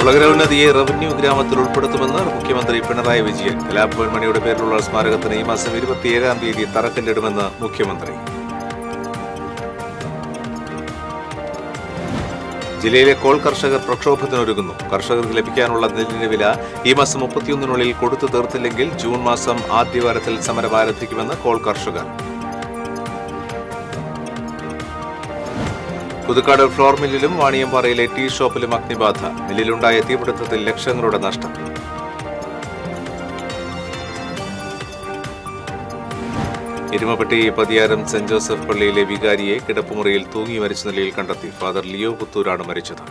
Olakara ഉന്നതിയെ revenue ഗ്രാമത്തിൽ ഉൾപ്പെടുത്തുമെന്ന് മുഖ്യമന്ത്രി പിണറായി വിജയൻ. കലാഭവൻ മണിയുടെ പേരിലുള്ള സ്മാരകത്തിന് ഈ മാസം 27-ാം തീയതി തറക്കല്ലിടുമെന്ന് മുഖ്യമന്ത്രി. ജില്ലയിലെ കോൾ കർഷകർ പ്രക്ഷോഭത്തിനൊരുങ്ങുന്നു. കർഷകർക്ക് ലഭിക്കാനുള്ള നെല്ലിന്റെ വില ഈ മാസം 31-നുള്ളിൽ കൊടുത്തു തീർത്തില്ലെങ്കിൽ ജൂൺ മാസം ആദ്യവാരത്തിൽ സമരം ആരംഭിക്കുമെന്ന് കോൾ കർഷകർ. പുതുക്കാട് ഫ്ലോർ മില്ലിലും വാണിയമ്പാറയിലെ ടീ ഷോപ്പിലും അഗ്നിബാധ. മില്ലിലുണ്ടായ തീപിടുത്തത്തിൽ ലക്ഷങ്ങളുടെ നഷ്ടം. എരുമപ്പെട്ടി പതിയാരം സെന്റ് ജോസഫ് പള്ളിയിലെ വികാരിയെ കിടപ്പുമുറിയിൽ തൂങ്ങി മരിച്ച നിലയിൽ കണ്ടെത്തി. ഫാദർ ലിയോ പുത്തൂരാണ് മരിച്ചത്.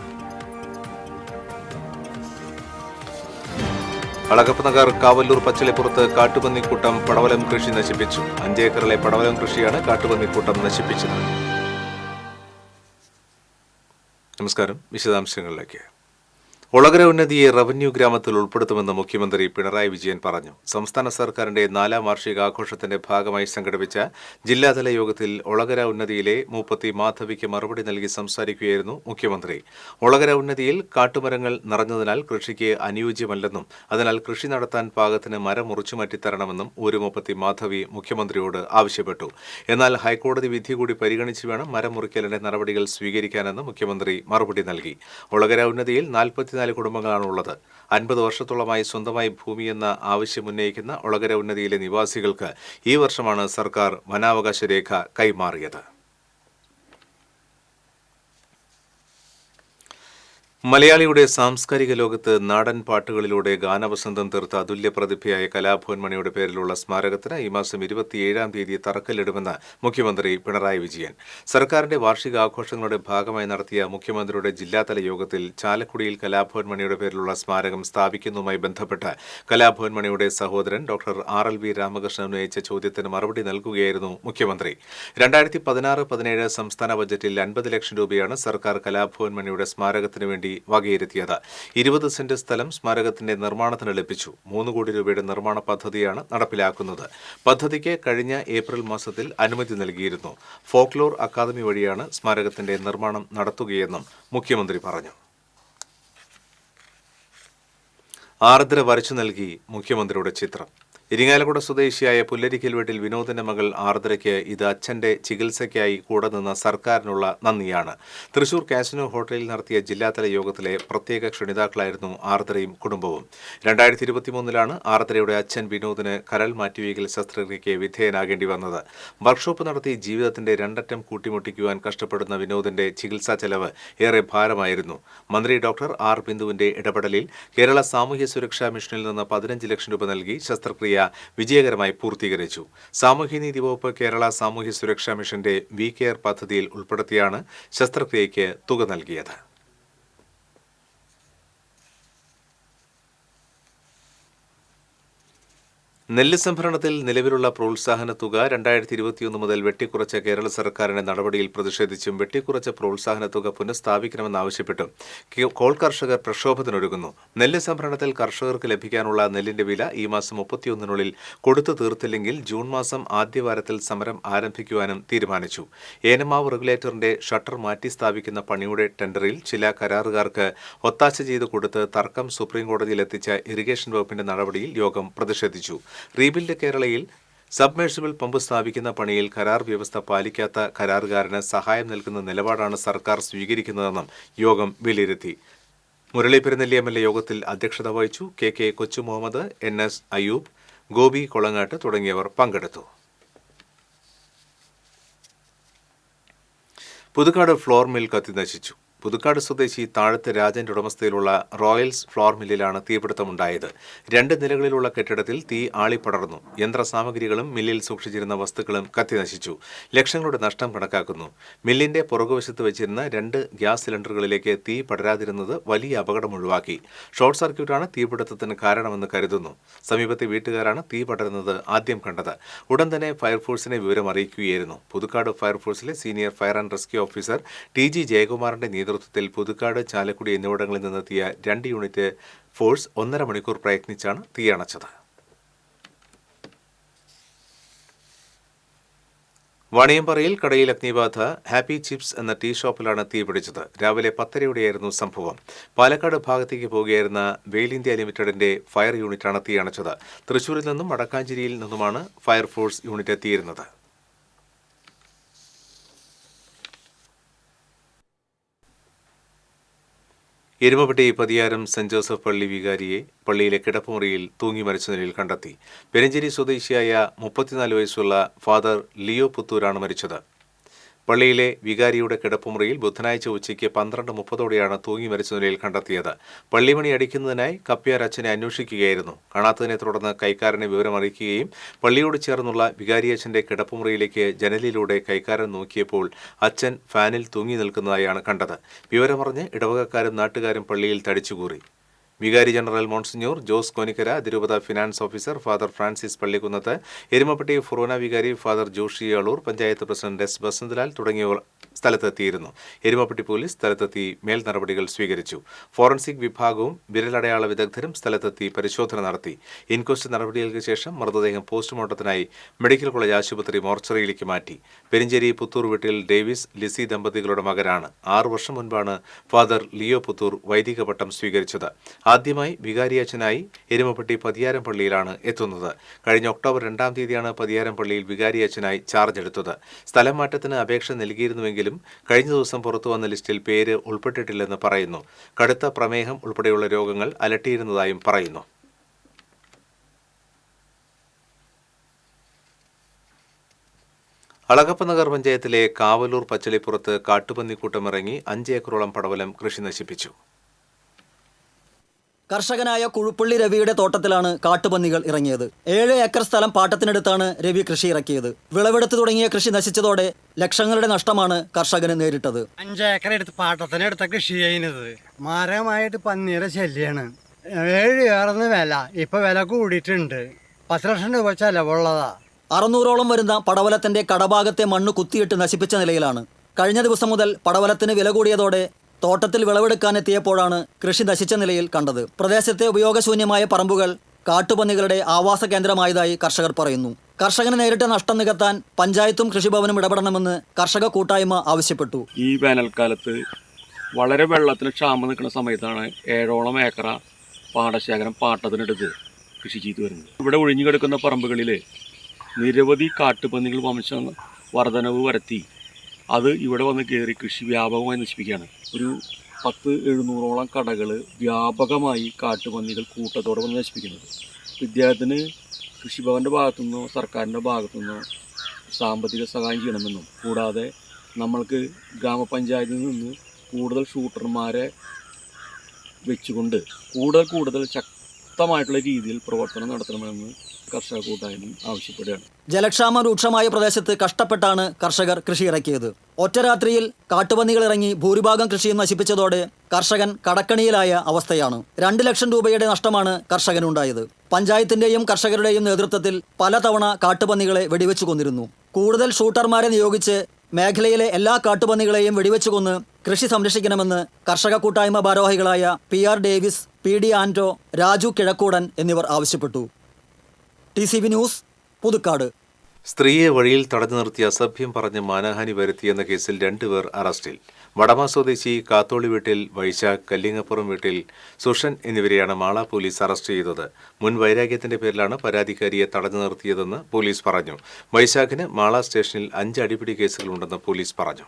അളകപ്പനഗർ കാവല്ലൂർ പച്ചളിപ്പുറത്ത് കാട്ടുപന്നിക്കൂട്ടം പടവലം കൃഷി നശിപ്പിച്ചു. 5 ഏക്കറിലെ പടവലം കൃഷിയാണ് കാട്ടുപന്നിക്കൂട്ടം നശിപ്പിച്ചത്. നമസ്കാരം. വിശദാംശങ്ങളിലേക്ക്. ഒളകര ഉന്നതിയെ റവന്യൂ ഗ്രാമത്തിൽ ഉൾപ്പെടുത്തുമെന്ന് മുഖ്യമന്ത്രി പിണറായി വിജയൻ പറഞ്ഞു. സംസ്ഥാന സർക്കാരിന്റെ 4ാം വാർഷികാഘോഷത്തിന്റെ ഭാഗമായി സംഘടിപ്പിച്ച ജില്ലാതല യോഗത്തിൽ ഒളകര ഉന്നതിയിലെ മൂപ്പത്തി മാധവിക്ക് മറുപടി നൽകി സംസാരിക്കുകയായിരുന്നു മുഖ്യമന്ത്രി. ഒളകര ഉന്നതിയിൽ കാട്ടുമരങ്ങൾ നിറഞ്ഞതിനാൽ കൃഷിക്ക് അനുയോജ്യമല്ലെന്നും അതിനാൽ കൃഷി നടത്താൻ പാകത്തിന് മരം മുറിച്ചു മാറ്റിത്തരണമെന്നും മൂപ്പത്തി മാധവി മുഖ്യമന്ത്രിയോട് ആവശ്യപ്പെട്ടു. എന്നാൽ ഹൈക്കോടതി വിധി കൂടി പരിഗണിച്ച് വേണം മരം മുറിക്കലിന്റെ നടപടികൾ സ്വീകരിക്കാനെന്ന് മുഖ്യമന്ത്രി മറുപടി നൽകി. ഒളകര ഉന്നതിയിൽ 44 കുടുംബങ്ങളാണുള്ളത്. 50 വർഷത്തോളമായി സ്വന്തമായി ഭൂമിയെന്ന ആവശ്യമുന്നയിക്കുന്ന ഒളകര ഉന്നതിയിലെ നിവാസികൾക്ക് ഈ വർഷമാണ് സർക്കാർ വനാവകാശ രേഖ കൈമാറിയത്. മലയാളിയുടെ സാംസ്കാരിക ലോകത്ത് നാടൻ പാട്ടുകളിലൂടെ ഗാനവസന്തം തീർത്ത അതുല്യ പ്രതിഭയായ കലാഭവൻ മണിയുടെ പേരിലുള്ള സ്മാരകത്തിന് ഈ മാസം 27-ാം തീയതി തറക്കല്ലിടുമെന്ന് മുഖ്യമന്ത്രി പിണറായി വിജയൻ. സർക്കാരിന്റെ വാർഷികാഘോഷങ്ങളുടെ ഭാഗമായി നടത്തിയ മുഖ്യമന്ത്രിയുടെ ജില്ലാതല യോഗത്തിൽ ചാലക്കുടിയിൽ കലാഭവൻ മണിയുടെ പേരിലുള്ള സ്മാരകം സ്ഥാപിക്കുന്നതുമായി ബന്ധപ്പെട്ട് കലാഭവൻ മണിയുടെ സഹോദരൻ ഡോക്ടർ RLV രാമകൃഷ്ണൻ ഉന്നയിച്ച ചോദ്യത്തിന് മറുപടി നൽകുകയായിരുന്നു മുഖ്യമന്ത്രി. 2016-17 സംസ്ഥാന ബജറ്റിൽ 50 ലക്ഷം രൂപയാണ് സർക്കാർ കലാഭവൻ മണിയുടെ സ്മാരകത്തിന് വേണ്ടി വകയിരുത്തിയത്. 20 സെന്റ് സ്ഥലം സ്മാരകത്തിന്റെ നിർമ്മാണത്തിന് ലഭിച്ചു. 3 കോടി രൂപയുടെ നിർമ്മാണ പദ്ധതിയാണ് നടപ്പിലാക്കുന്നത്. പദ്ധതിക്ക് കഴിഞ്ഞ ഏപ്രിൽ മാസത്തിൽ അനുമതി നൽകിയിരുന്നു. ഫോക്ലോർ അക്കാദമി വഴിയാണ് സ്മാരകത്തിന്റെ നിർമ്മാണം നടത്തുകയെന്നും മുഖ്യമന്ത്രി പറഞ്ഞു. ആർദ്ര വരച്ചു നൽകി മുഖ്യമന്ത്രിയുടെ ചിത്രം. ഇരിങ്ങാലക്കുട സ്വദേശിയായ പുല്ലരിക്കൽ വീട്ടിൽ വിനോദിന്റെ മകൾ ആർദ്രയ്ക്ക് ഇത് അച്ഛന്റെ ചികിത്സയ്ക്കായി കൂടെ നിന്ന സർക്കാരിനുള്ള നന്ദിയാണ്. തൃശൂർ കാസിനോ ഹോട്ടലിൽ നടത്തിയ ജില്ലാതല യോഗത്തിലെ പ്രത്യേക ക്ഷണിതാക്കളായിരുന്നു ആർദ്രയും കുടുംബവും. 2023-ലാണ് ആർദ്രയുടെ അച്ഛൻ വിനോദിന് കരൾ മാറ്റിവയ്ക്കൽ ശസ്ത്രക്രിയയ്ക്ക് വിധേയനാകേണ്ടി വന്നത്. വർക്ക്ഷോപ്പ് നടത്തി ജീവിതത്തിന്റെ 2 അറ്റം കൂട്ടിമുട്ടിക്കുവാൻ കഷ്ടപ്പെടുന്ന വിനോദിന്റെ ചികിത്സാ ചെലവ് ഏറെ ഭാരമായിരുന്നു. മന്ത്രി ഡോക്ടർ R ബിന്ദുവിന്റെ ഇടപെടലിൽ കേരള സാമൂഹ്യ സുരക്ഷാ മിഷനിൽ നിന്ന് 15 ലക്ഷം രൂപ നൽകി ശസ്ത്രക്രിയ വിജയകരമായി പൂർത്തീകരിച്ചു. സാമൂഹ്യനീതി വകുപ്പ് കേരള സാമൂഹ്യ സുരക്ഷാ മിഷന്റെ വി കെയർ പദ്ധതിയിൽ ഉൾപ്പെടുത്തിയാണ് ശസ്ത്രക്രിയയ്ക്ക് തുക നൽകിയത്. നെല്ല് സംഭരണത്തിൽ നിലവിലുള്ള പ്രോത്സാഹന തുക 2021 മുതൽ വെട്ടിക്കുറച്ച കേരള സർക്കാരിന്റെ നടപടിയിൽ പ്രതിഷേധിച്ചും വെട്ടിക്കുറച്ച പ്രോത്സാഹന തുക പുനഃസ്ഥാപിക്കണമെന്നാവശ്യപ്പെട്ടും കോൾ കർഷകർ പ്രക്ഷോഭത്തിനൊരുങ്ങുന്നു. നെല്ല് സംഭരണത്തിൽ കർഷകർക്ക് ലഭിക്കാനുള്ള നെല്ലിന്റെ വില ഈ മാസം 31-നുള്ളിൽ കൊടുത്തു തീർത്തില്ലെങ്കിൽ ജൂൺ മാസം ആദ്യവാരത്തിൽ സമരം ആരംഭിക്കുവാനും തീരുമാനിച്ചു. ഏനമാവ് റെഗുലേറ്ററിന്റെ ഷട്ടർ മാറ്റി സ്ഥാപിക്കുന്ന പണിയുടെ ടെൻഡറിൽ ചില കരാറുകാർക്ക് ഒത്താശ ചെയ്തു കൊടുത്ത് തർക്കം സുപ്രീംകോടതിയിലെത്തിച്ച ഇറിഗേഷൻ വകുപ്പിന്റെ നടപടിയിൽ യോഗം പ്രതിഷേധിച്ചു. റീബിൽഡ് കേരളയിൽ സബ്മേഴ്സിബിൾ പമ്പ് സ്ഥാപിക്കുന്ന പണിയിൽ കരാർ വ്യവസ്ഥ പാലിക്കാത്ത കരാറുകാരന് സഹായം നൽകുന്ന നിലപാടാണ് സർക്കാർ സ്വീകരിക്കുന്നതെന്നും യോഗം വിലയിരുത്തി. മുരളി പെരുന്നെല്ലി MLA യോഗത്തിൽ അധ്യക്ഷത വഹിച്ചു. KK കൊച്ചു മുഹമ്മദ്, NS അയ്യൂബ്, ഗോപി കൊളങ്ങാട്ട് തുടങ്ങിയവർ പങ്കെടുത്തു. പുതുക്കാട് ഫ്ലോർ മിൽ കത്തി നശിച്ചു. പുതുക്കാട് സ്വദേശി താഴത്ത് രാജന്റെ ഉടമസ്ഥയിലുള്ള റോയൽസ് ഫ്ലോർ മില്ലിലാണ് തീപിടുത്തമുണ്ടായത്. 2 നിലകളിലുള്ള കെട്ടിടത്തിൽ തീ ആളിപ്പടർന്നു. യന്ത്രസാമഗ്രികളും മില്ലിൽ സൂക്ഷിച്ചിരുന്ന വസ്തുക്കളും കത്തിനശിച്ചു. ലക്ഷങ്ങളുടെ നഷ്ടം കണക്കാക്കുന്നു. മില്ലിന്റെ പുറകുവശത്ത് വെച്ചിരുന്ന 2 ഗ്യാസ് സിലിണ്ടറുകളിലേക്ക് തീ പടരാതിരുന്നത് വലിയ അപകടം ഒഴിവാക്കി. ഷോർട്ട് സർക്യൂട്ടാണ് തീപിടുത്തത്തിന് കാരണമെന്ന് കരുതുന്നു. സമീപത്തെ വീട്ടുകാരാണ് തീ പടരുന്നത് ആദ്യം കണ്ടത്. ഉടൻ തന്നെ ഫയർഫോഴ്സിനെ വിവരം അറിയിക്കുകയായിരുന്നു. പുതുക്കാട് ഫയർഫോഴ്സിലെ senior fire and rescue officer TG ജയകുമാറിന്റെ നേതൃത്വത്തിൽ പുതുക്കാട്, ചാലക്കുടി എന്നിവിടങ്ങളിൽ നിന്നെത്തിയ 2 യൂണിറ്റ് ഫോഴ്സ് 1.5 മണിക്കൂർ പ്രയത്നിച്ചാണ് തീയണച്ചത്. വാണിയമ്പാറയിൽ കടയിൽ അഗ്നിബാധ. ഹാപ്പി ചിപ്സ് എന്ന ടീ ഷോപ്പിലാണ് തീപിടിച്ചത്. രാവിലെ 10:30യോടെയായിരുന്നു സംഭവം. പാലക്കാട് ഭാഗത്തേക്ക് പോകുകയായിരുന്ന വെയിൽ ഇന്ത്യ ലിമിറ്റഡിന്റെ ഫയർ യൂണിറ്റാണ് തീയണച്ചത്. തൃശൂരിൽ നിന്നും വടക്കാഞ്ചേരിയിൽ നിന്നുമാണ് ഫയർഫോഴ്സ് യൂണിറ്റ് എത്തിയിരുന്നത്. എരുമപ്പെട്ടി പതിയാരം സെന്റ് ജോസഫ് പള്ളി വികാരിയെ പള്ളിയിലെ കിടപ്പുമുറിയിൽ തൂങ്ങി മരിച്ച നിലയിൽ കണ്ടെത്തി. പെരഞ്ചേരി സ്വദേശിയായ 34 വയസ്സുള്ള ഫാദർ ലിയോ പുത്തൂരാണ് മരിച്ചത്. പള്ളിയിലെ വികാരിയുടെ കിടപ്പുമുറിയിൽ ബുധനാഴ്ച ഉച്ചയ്ക്ക് 12:30ഓടെയാണ് തൂങ്ങി മരിച്ച നിലയിൽ കണ്ടെത്തിയത്. പള്ളിമണി അടിക്കുന്നതിനായി കപ്പ്യാർ അച്ഛനെ അന്വേഷിക്കുകയായിരുന്നു. കാണാത്തതിനെ തുടർന്ന് കൈക്കാരനെ വിവരമറിയിക്കുകയും പള്ളിയോട് ചേർന്നുള്ള വികാരിയച്ഛന്റെ കിടപ്പുമുറിയിലേക്ക് ജനലിലൂടെ കൈക്കാരൻ നോക്കിയപ്പോൾ അച്ഛൻ ഫാനിൽ തൂങ്ങി നിൽക്കുന്നതായാണ് കണ്ടത്. വിവരമറിഞ്ഞ് ഇടവകക്കാരും നാട്ടുകാരും പള്ളിയിൽ തടിച്ചുകൂറി. വികാരി ജനറൽ മോൺസിഞ്ഞൂർ ജോസ് കോനിക്കര, അതിരൂപത finance officer father Francis Pallikkunnath, Erumapetty forane വികാരി father Joshi Aloor, panchayat president S Basanthlal തുടങ്ങിയവർ സ്ഥലത്തെത്തിയിരുന്നു. എരുമപ്പെട്ടി പോലീസ് സ്ഥലത്തെത്തി മേൽ നടപടികൾ സ്വീകരിച്ചു. ഫോറൻസിക് വിഭാഗവും വിരലടയാള വിദഗ്ധരും സ്ഥലത്തെത്തി പരിശോധന നടത്തി. ഇൻക്വസ്റ്റ് നടപടികൾക്ക് ശേഷം മൃതദേഹം പോസ്റ്റ്മോർട്ടത്തിനായി മെഡിക്കൽ കോളേജ് ആശുപത്രി മോർച്ചറിയിലേക്ക് മാറ്റി. പെരിഞ്ചേരി പുത്തൂർ വീട്ടിൽ ഡേവിസ് ലിസി ദമ്പതികളുടെ മകനാണ്. 6 വർഷം മുൻപാണ് ഫാദർ ലിയോ പുത്തൂർ വൈദിക പട്ടം സ്വീകരിച്ചത്. ആദ്യമായി വികാരിയച്ഛനായി എരുമപ്പെട്ടി പതിയാരം പള്ളിയിലാണ് എത്തുന്നത്. കഴിഞ്ഞ ഒക്ടോബർ 2-ാം തീയതിയാണ് പതിയാരം പള്ളിയിൽ വികാരിയച്ഛനായി ചാർജ് എടുത്തത്. സ്ഥലം മാറ്റത്തിന് അപേക്ഷ നൽകിയിരുന്നുവെങ്കിലും കഴിഞ്ഞ ദിവസം പുറത്തുവന്ന ലിസ്റ്റിൽ പേര് ഉൾപ്പെട്ടിട്ടില്ലെന്ന് പറയുന്നു. കടുത്ത പ്രമേഹം ഉൾപ്പെടെയുള്ള രോഗങ്ങൾ അലട്ടിയിരുന്നതായും പറയുന്നു. അളഗപ്പനഗർ പഞ്ചായത്തിലെ കാവലൂർ പച്ചളിപ്പുറത്ത് കാട്ടുപന്നിക്കൂട്ടമിറങ്ങി 5 ഏക്കറോളം പടവലം കൃഷി നശിപ്പിച്ചു. കർഷകനായ കുഴുപ്പള്ളി രവിയുടെ തോട്ടത്തിലാണ് കാട്ടുപന്നികൾ ഇറങ്ങിയത്. 7 ഏക്കർ സ്ഥലം പാട്ടത്തിനടുത്താണ് രവി കൃഷി ഇറക്കിയത്. വിളവെടുത്ത് തുടങ്ങിയ കൃഷി നശിച്ചതോടെ ലക്ഷങ്ങളുടെ നഷ്ടമാണ് കർഷകന് നേരിട്ടത്. 5 ഏക്കർ എടുത്ത് പാട്ടത്തിനടുത്ത കൃഷി ചെയ്യുന്നത് മരമായിട്ട് പന്നിയുടെ ശല്യാണ്. 7 ഏറെന്ന് വില, ഇപ്പൊ വില കൂടിയിട്ടുണ്ട്. 10 ലക്ഷം രൂപ ചെലവുള്ളതാ. 600ഓളം വരുന്ന പടവലത്തിന്റെ കടഭാഗത്തെ മണ്ണ് കുത്തിയിട്ട് നശിപ്പിച്ച നിലയിലാണ്. കഴിഞ്ഞ ദിവസം മുതൽ പടവലത്തിന് വില കൂടിയതോടെ തോട്ടത്തിൽ വിളവെടുക്കാനെത്തിയപ്പോഴാണ് കൃഷി നശിച്ച നിലയിൽ കണ്ടത്. പ്രദേശത്തെ ഉപയോഗശൂന്യമായ പറമ്പുകൾ കാട്ടുപന്നികളുടെ ആവാസ കേന്ദ്രമായതായി കർഷകർ പറയുന്നു. കർഷകന് നേരിട്ട നഷ്ടം നികത്താൻ പഞ്ചായത്തും കൃഷിഭവനും ഇടപെടണമെന്ന് കർഷക കൂട്ടായ്മ ആവശ്യപ്പെട്ടു. ഈ വേനൽക്കാലത്ത് വളരെ വെള്ളത്തിന് ക്ഷാമം നിൽക്കുന്ന സമയത്താണ് 7ഓളം ഏക്കറ പാടശേഖരം പാട്ടത്തിനെടുത്ത് കൃഷി ചെയ്തു വരുന്നത്. ഇവിടെ ഒഴിഞ്ഞു കിടക്കുന്ന പറമ്പുകളിൽ നിരവധി കാട്ടുപന്നികൾ വംശ വർധനവ് വരുത്തി അത് ഇവിടെ വന്ന് കയറി കൃഷി വ്യാപകമായി നശിപ്പിക്കുകയാണ്. ഒരു 10-700ഓളം കടകൾ വ്യാപകമായി കാട്ടുപന്നികൾ കൂട്ടത്തോടെ വന്ന് നശിപ്പിക്കുന്നത്. ഇദ്ദേഹത്തിന് കൃഷിഭവൻ്റെ ഭാഗത്തുനിന്നോ സർക്കാരിൻ്റെ ഭാഗത്തുനിന്നോ സാമ്പത്തിക സഹായം ചെയ്യണമെന്നും കൂടാതെ നമ്മൾക്ക് ഗ്രാമപഞ്ചായത്തിൽ നിന്ന് കൂടുതൽ ഷൂട്ടർമാരെ വെച്ചുകൊണ്ട് കൂടുതൽ ശക്തമായിട്ടുള്ള രീതിയിൽ പ്രവർത്തനം നടത്തണമെന്ന് കർഷക കൂട്ടായ്മ ആവശ്യപ്പെടുകയാണ്. ജലക്ഷാമം രൂക്ഷമായ പ്രദേശത്ത് കഷ്ടപ്പെട്ടാണ് കർഷകർ കൃഷി ഇറക്കിയത്. ഒറ്റ രാത്രിയിൽ കാട്ടുപന്നികൾ ഇറങ്ങി ഭൂരിഭാഗം കൃഷിയും നശിപ്പിച്ചതോടെ കർഷകൻ കടക്കണിയിലായ അവസ്ഥയാണ്. 2 ലക്ഷം രൂപയുടെ നഷ്ടമാണ് കർഷകനുണ്ടായത്. പഞ്ചായത്തിന്റെയും കർഷകരുടെയും നേതൃത്വത്തിൽ പലതവണ കാട്ടുപന്നികളെ വെടിവെച്ചു കൊന്നിരുന്നു. കൂടുതൽ ഷൂട്ടർമാരെ നിയോഗിച്ച് മേഖലയിലെ എല്ലാ കാട്ടുപന്നികളെയും വെടിവെച്ചു കൊന്ന് കൃഷി സംരക്ഷിക്കണമെന്ന് കർഷക കൂട്ടായ്മ ഭാരവാഹികളായ PR Davis, PD Anto, Raju Kizhakkoodan എന്നിവർ ആവശ്യപ്പെട്ടു. TCV news, Puthukkad. സ്ത്രീയെ വഴിയിൽ തടഞ്ഞു നിർത്തി അസഭ്യം പറഞ്ഞ് മാനഹാനി വരുത്തിയെന്ന കേസിൽ 2 പേർ അറസ്റ്റിൽ. വടമ സ്വദേശി കാത്തോളി വീട്ടിൽ വൈശാഖ്, കല്ലിങ്ങപ്പുറം വീട്ടിൽ സുഷൻ എന്നിവരെയാണ് മാള പോലീസ് അറസ്റ്റ് ചെയ്തത്. മുൻ വൈരാഗ്യത്തിന്റെ പേരിലാണ് പരാതിക്കാരിയെ തടഞ്ഞു നിർത്തിയതെന്ന് പോലീസ് പറഞ്ഞു. വൈശാഖിന് മാള സ്റ്റേഷനിൽ 5 അടിപിടി കേസുകളുണ്ടെന്ന് പോലീസ് പറഞ്ഞു.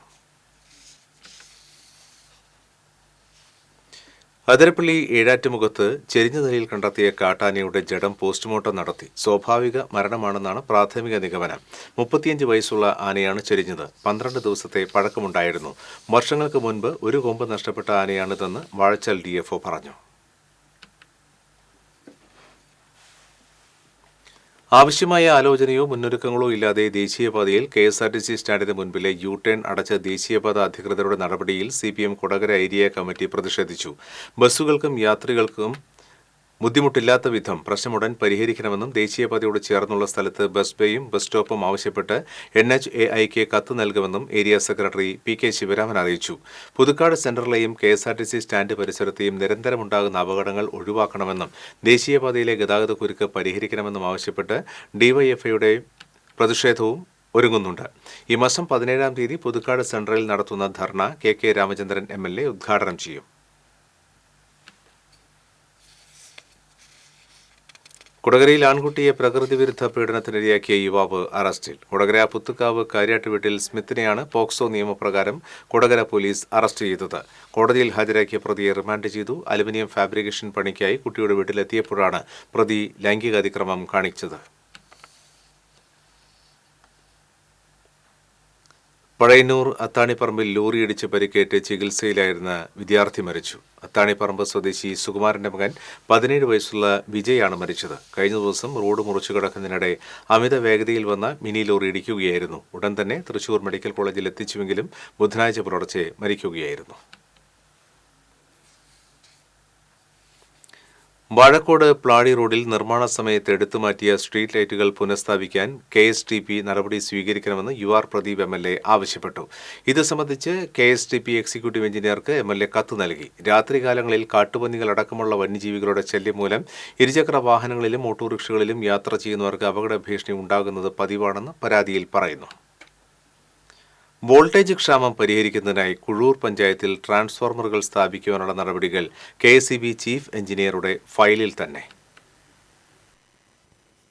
അതിരപ്പള്ളി ഏഴാറ്റുമുഖത്ത് ചെരിഞ്ഞ നിലയിൽ കണ്ടെത്തിയ കാട്ടാനയുടെ ജഡം പോസ്റ്റ്മോർട്ടം നടത്തി. സ്വാഭാവിക മരണമാണെന്നാണ് പ്രാഥമിക നിഗമനം. 35 വയസ്സുള്ള ആനയാണ് ചെരിഞ്ഞത്. 12 ദിവസത്തെ പഴക്കമുണ്ടായിരുന്നു. വർഷങ്ങൾക്ക് മുൻപ് ഒരു കൊമ്പ് നഷ്ടപ്പെട്ട ആനയാണിതെന്ന് വാഴച്ചാൽ DFO പറഞ്ഞു. ആവശ്യമായ ആലോചനയോ മുന്നൊരുക്കങ്ങളോ ഇല്ലാതെ ദേശീയപാതയിൽ KSRTC സ്റ്റാൻഡിന് മുൻപിലെ യു-ടേൺ അടച്ച ദേശീയപാത അധികൃതരുടെ നടപടിയിൽ CPM കൊടകര ഏരിയ കമ്മിറ്റി പ്രതിഷേധിച്ചു. ബസ്സുകൾക്കും യാത്രികൾക്കും ബുദ്ധിമുട്ടില്ലാത്ത വിധം പ്രശ്നമുടൻ പരിഹരിക്കണമെന്നും ദേശീയപാതയോട് ചേർന്നുള്ള സ്ഥലത്ത് ബസ് ബേയും ബസ് സ്റ്റോപ്പും ആവശ്യപ്പെട്ട് NHAIക്ക് കത്ത് നൽകുമെന്നും ഏരിയ സെക്രട്ടറി PK ശിവരാമൻ അറിയിച്ചു. പുതുക്കാട് സെന്ററിലെയും KSRTC സ്റ്റാൻഡ് പരിസരത്തെയും നിരന്തരമുണ്ടാകുന്ന അപകടങ്ങൾ ഒഴിവാക്കണമെന്നും ദേശീയപാതയിലെ ഗതാഗതക്കുരുക്ക് പരിഹരിക്കണമെന്നും ആവശ്യപ്പെട്ട് DYFIയുടെ പ്രതിഷേധവും ഒരുങ്ങുന്നുണ്ട്. ഈ മാസം 17-ാം തീയതി പുതുക്കാട് സെൻട്രലിൽ നടത്തുന്ന ധർണ കെ രാമചന്ദ്രൻ MLA ഉദ്ഘാടനം ചെയ്യും. കൊടകരയിൽ ആൺകുട്ടിയെ പ്രകൃതിവിരുദ്ധ പീഡനത്തിനിരയാക്കിയ യുവാവ് അറസ്റ്റിൽ. കൊടകര പുത്തുക്കാവ് കാര്യാട്ട് വീട്ടിൽ സ്മിത്തിനെയാണ് പോക്സോ നിയമപ്രകാരം കൊടകര പോലീസ് അറസ്റ്റ് ചെയ്തത്. കോടതിയിൽ ഹാജരാക്കിയ പ്രതിയെ റിമാൻഡ് ചെയ്തു. അലുമിനിയം ഫാബ്രിക്കേഷൻ പണിക്കായി കുട്ടിയുടെ വീട്ടിലെത്തിയപ്പോഴാണ് പ്രതി ലൈംഗികാതിക്രമം കാണിച്ചത്. പഴയന്നൂർ അത്താണിപ്പറമ്പിൽ ലോറിയിടിച്ച് പരിക്കേറ്റ് ചികിത്സയിലായിരുന്ന വിദ്യാർത്ഥി മരിച്ചു. അത്താണിപ്പറമ്പ് സ്വദേശി സുകുമാരന്റെ മകൻ 17 വയസ്സുള്ള വിജയാണ് മരിച്ചത്. കഴിഞ്ഞ ദിവസം റോഡ് മുറിച്ചു കടക്കുന്നതിനിടെ അമിത വേഗതയിൽ വന്ന മിനി ലോറി ഇടിക്കുകയായിരുന്നു. ഉടൻ തന്നെ തൃശൂർ മെഡിക്കൽ കോളേജിൽ എത്തിച്ചുവെങ്കിലും ബുധനാഴ്ച പുലർച്ചെ മരിക്കുകയായിരുന്നു. വാഴക്കോട് പ്ലാടി റോഡിൽ നിർമ്മാണ സമയത്ത് എടുത്തുമാറ്റിയ സ്ട്രീറ്റ് ലൈറ്റുകൾ പുനഃസ്ഥാപിക്കാൻ KSTP നടപടി സ്വീകരിക്കണമെന്ന് UR പ്രദീപ് MLA ആവശ്യപ്പെട്ടു. ഇത് സംബന്ധിച്ച് KSTP എക്സിക്യൂട്ടീവ് എഞ്ചിനീയർക്ക് MLA കത്ത് നൽകി. രാത്രികാലങ്ങളിൽ കാട്ടുപന്നികളടക്കമുള്ള വന്യജീവികളുടെ ശല്യം മൂലം ഇരുചക്ര വാഹനങ്ങളിലും ഓട്ടോറിക്ഷകളിലും യാത്ര ചെയ്യുന്നവർക്ക് അപകട ഭീഷണി ഉണ്ടാകുന്നത് പതിവാണെന്ന് പരാതിയിൽ പറയുന്നു. വോൾട്ടേജ് ക്ഷാമം പരിഹരിക്കുന്നതിനായി കുഴൂർ പഞ്ചായത്തിൽ ട്രാൻസ്ഫോർമറുകൾ സ്ഥാപിക്കുവാനുള്ള നടപടികൾ KSEB ചീഫ് എഞ്ചിനീയറുടെ ഫയലിൽ തന്നെ.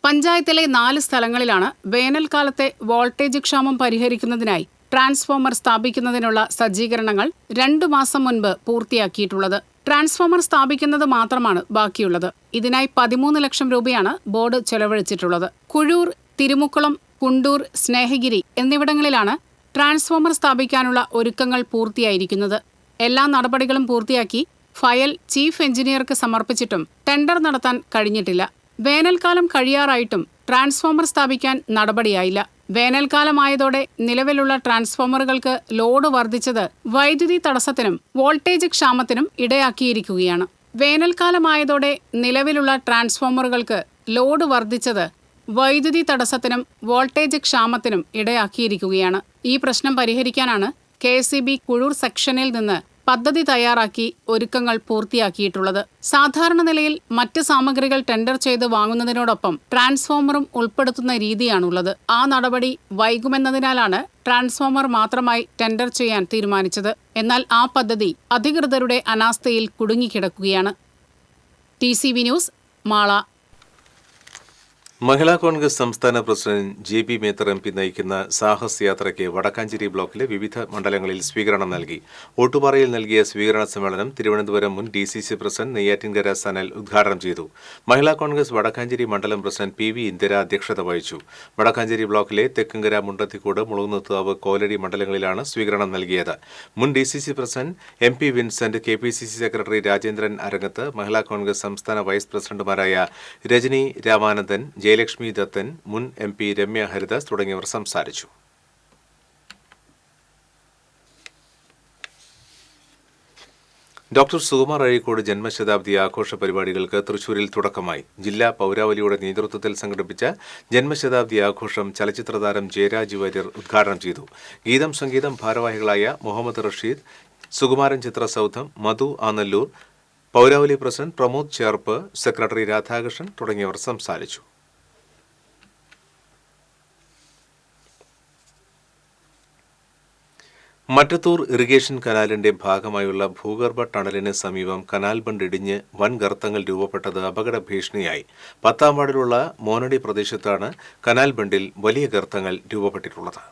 പഞ്ചായത്തിലെ 4 സ്ഥലങ്ങളിലാണ് വേനൽക്കാലത്തെ വോൾട്ടേജ് ക്ഷാമം പരിഹരിക്കുന്നതിനായി ട്രാൻസ്ഫോമർ സ്ഥാപിക്കുന്നതിനുള്ള സജ്ജീകരണങ്ങൾ 2 മാസം മുൻപ് പൂർത്തിയാക്കിയിട്ടുള്ളത്. ട്രാൻസ്ഫോമർ സ്ഥാപിക്കുന്നത് മാത്രമാണ് ബാക്കിയുള്ളത്. ഇതിനായി 13 ലക്ഷം രൂപയാണ് ബോർഡ് ചെലവഴിച്ചിട്ടുള്ളത്. കുഴൂർ, തിരുമുക്കുളം, കുണ്ടൂർ, സ്നേഹഗിരി എന്നിവിടങ്ങളിലാണ് ട്രാൻസ്ഫോമർ സ്ഥാപിക്കാനുള്ള ഒരുക്കങ്ങൾ പൂർത്തിയായിരിക്കുന്നത്. എല്ലാ നടപടികളും പൂർത്തിയാക്കി ഫയൽ ചീഫ് എഞ്ചിനീയർക്ക് സമർപ്പിച്ചിട്ടും ടെൻഡർ നടത്താൻ കഴിഞ്ഞിട്ടില്ല. വേനൽക്കാലം കഴിയാറായിട്ടും ട്രാൻസ്ഫോമർ സ്ഥാപിക്കാൻ നടപടിയായില്ല. വേനൽക്കാലമായതോടെ നിലവിലുള്ള ട്രാൻസ്ഫോമറുകൾക്ക് ലോഡ് വർദ്ധിച്ചത് വൈദ്യുതി തടസ്സത്തിനും വോൾട്ടേജ് ക്ഷാമത്തിനും ഇടയാക്കിയിരിക്കുകയാണ്. വേനൽക്കാലമായതോടെ നിലവിലുള്ള ട്രാൻസ്ഫോമറുകൾക്ക് ലോഡ് വർദ്ധിച്ചത് വൈദ്യുതി തടസ്സത്തിനും വോൾട്ടേജ് ക്ഷാമത്തിനും ഇടയാക്കിയിരിക്കുകയാണ്. ഈ പ്രശ്നം പരിഹരിക്കാനാണ് KSEB കുഴൂർ സെക്ഷനിൽ നിന്ന് പദ്ധതി തയ്യാറാക്കി ഒരുക്കങ്ങൾ പൂർത്തിയാക്കിയിട്ടുള്ളത്. സാധാരണ നിലയിൽ മറ്റ് സാമഗ്രികൾ ടെൻഡർ ചെയ്ത് വാങ്ങുന്നതിനോടൊപ്പം ട്രാൻസ്ഫോമറും ഉൾപ്പെടുത്തുന്ന രീതിയാണുള്ളത്. ആ നടപടി വൈകുമെന്നതിനാലാണ് ട്രാൻസ്ഫോമർ മാത്രമായി ടെൻഡർ ചെയ്യാൻ തീരുമാനിച്ചത്. എന്നാൽ ആ പദ്ധതി അധികൃതരുടെ അനാസ്ഥയിൽ കുടുങ്ങിക്കിടക്കുകയാണ്. TCV news, Mala. Mahila Congress സംസ്ഥാന പ്രസിഡന്റ് JB മേത്തർ MP നയിക്കുന്ന സാഹസ് യാത്രയ്ക്ക് വടക്കാഞ്ചേരി ബ്ലോക്കിലെ വിവിധ മണ്ഡലങ്ങളിൽ സ്വീകരണം നൽകി. ഓട്ടുപാറയിൽ നൽകിയ സ്വീകരണ സമ്മേളനം തിരുവനന്തപുരം മുൻ DCC പ്രസിഡന്റ് നെയ്യാറ്റിൻകര സനൽ ഉദ്ഘാടനം ചെയ്തു. മഹിളാ കോൺഗ്രസ് വടക്കാഞ്ചേരി മണ്ഡലം പ്രസിഡന്റ് PV ഇന്ദിര അധ്യക്ഷത വഹിച്ചു. വടക്കാഞ്ചേരി ബ്ലോക്കിലെ തെക്കുംകര, മുണ്ടത്തിക്കോട്, മുളകുന്നത്തുകാവ്, കോലടി മണ്ഡലങ്ങളിലാണ് സ്വീകരണം നൽകിയത്. മുൻ DCC president MP Vincent, KPCC secretary Rajendran Arangath, Mahila Congress സംസ്ഥാന വൈസ് പ്രസിഡന്റുമാരായ രജനി രാമാനന്ദൻ, ജയലക്ഷ്മി ദത്തൻ, മുൻ MP രമ്യ ഹരിദാസ് തുടങ്ങിയവർ സംസാരിച്ചു. ഡോക്ടർ സുകുമാർ അഴീക്കോട് ജന്മശതാബ്ദി ആഘോഷ പരിപാടികൾക്ക് തൃശൂരിൽ തുടക്കമായി. ജില്ലാ പൗരാവലിയുടെ നേതൃത്വത്തിൽ സംഘടിപ്പിച്ച ജന്മശതാബ്ദി ആഘോഷം ചലച്ചിത്രതാരം ജയരാജ് വാര്യർ ഉദ്ഘാടനം ചെയ്തു. ഗീതം സംഗീതം ഭാരവാഹികളായ മുഹമ്മദ് റഷീദ്, സുകുമാരൻ ചിത്രസൗധം, മധു ആനല്ലൂർ, പൗരാവലി പ്രസിഡന്റ് പ്രമോദ് ചേർപ്പ്, സെക്രട്ടറി രാധാകൃഷ്ണൻ തുടങ്ങിയവർ സംസാരിച്ചു. മറ്റത്തൂർ ഇറിഗേഷൻ കനാലിന്റെ ഭാഗമായുള്ള ഭൂഗർഭ ടണലിന് സമീപം കനാൽ ബണ്ട് ഇടിഞ്ഞ് വൻ ഗർത്തങ്ങൾ രൂപപ്പെട്ടത് അപകട ഭീഷണിയായി. 10-ാം വാർഡിലുള്ള മോനടി പ്രദേശത്താണ് കനാൽ ബണ്ടിൽ വലിയ ഗർത്തങ്ങൾ രൂപപ്പെട്ടിട്ടുള്ളത്.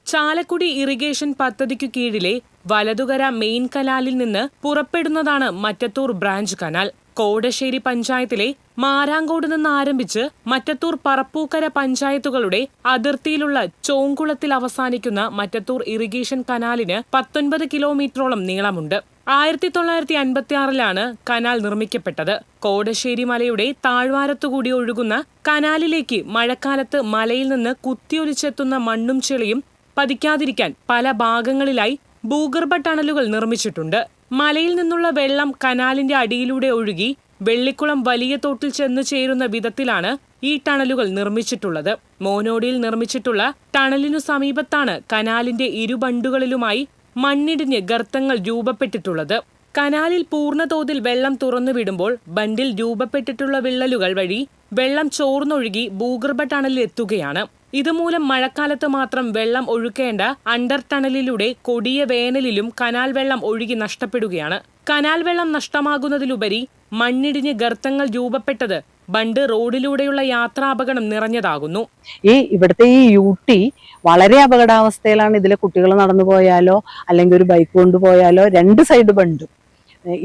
ചാലക്കുടി ഇറിഗേഷൻ പദ്ധതിക്കു കീഴിലെ വലതുകര മെയിൻ കനാലിൽ നിന്ന് പുറപ്പെടുന്നതാണ് മറ്റത്തൂർ ബ്രാഞ്ച് കനാൽ. കോടശ്ശേരി പഞ്ചായത്തിലെ മാരാങ്കോട് നിന്ന് ആരംഭിച്ച് മറ്റത്തൂർ പറപ്പൂക്കര പഞ്ചായത്തുകളുടെ അതിർത്തിയിലുള്ള ചോങ്കുളത്തിൽ അവസാനിക്കുന്ന മറ്റത്തൂർ ഇറിഗേഷൻ കനാലിന് 19 കിലോമീറ്ററോളം നീളമുണ്ട്. 1956-ലാണ് കനാൽ നിർമ്മിക്കപ്പെട്ടത്. കോടശ്ശേരി മലയുടെ താഴ്വാരത്തുകൂടി ഒഴുകുന്ന കനാലിലേക്ക് മഴക്കാലത്ത് മലയിൽ നിന്ന് കുത്തിയൊലിച്ചെത്തുന്ന മണ്ണും ചെളിയും പതിക്കാതിരിക്കാൻ പല ഭാഗങ്ങളിലായി ഭൂഗർഭ ടണലുകൾ നിർമ്മിച്ചിട്ടുണ്ട്. മലയിൽ നിന്നുള്ള വെള്ളം കനാലിന്റെ അടിയിലൂടെ ഒഴുകി വെള്ളിക്കുളം വലിയ തോട്ടിൽ ചെന്നു ചേരുന്ന വിധത്തിലാണ് ഈ ടണലുകൾ നിർമ്മിച്ചിട്ടുള്ളത്. മോനോടിയിൽ നിർമ്മിച്ചിട്ടുള്ള ടണലിനു സമീപത്താണ് കനാലിന്റെ ഇരുബണ്ടുകളിലുമായി മണ്ണിടിഞ്ഞ് ഗർത്തങ്ങൾ രൂപപ്പെട്ടിട്ടുള്ളത്. കനാലിൽ പൂർണ്ണതോതിൽ വെള്ളം തുറന്നുവിടുമ്പോൾ ബണ്ടിൽ രൂപപ്പെട്ടിട്ടുള്ള വിള്ളലുകൾ വഴി വെള്ളം ചോർന്നൊഴുകി ഭൂഗർഭ ടണലിൽ എത്തുകയാണ്. ഇതുമൂലം മഴക്കാലത്ത് മാത്രം വെള്ളം ഒഴുക്കേണ്ട അണ്ടർ ടണലിലൂടെ കൊടിയ വേനലിലും കനാൽ വെള്ളം ഒഴുകി നഷ്ടപ്പെടുകയാണ്. കനാൽ വെള്ളം നഷ്ടമാകുന്നതിലുപരി മണ്ണിടിഞ്ഞ് ഗർത്തങ്ങൾ രൂപപ്പെട്ടത് ബണ്ട് റോഡിലൂടെയുള്ള യാത്രാപകടം നിറഞ്ഞതാകുന്നു. ഇവിടുത്തെ ഈ യൂട്ടി വളരെ അപകടാവസ്ഥയിലാണ്. ഇതിലെ കുട്ടികൾ നടന്നു പോയാലോ അല്ലെങ്കിൽ ഒരു ബൈക്ക് കൊണ്ടുപോയാലോ 2 സൈഡ് ബണ്ടും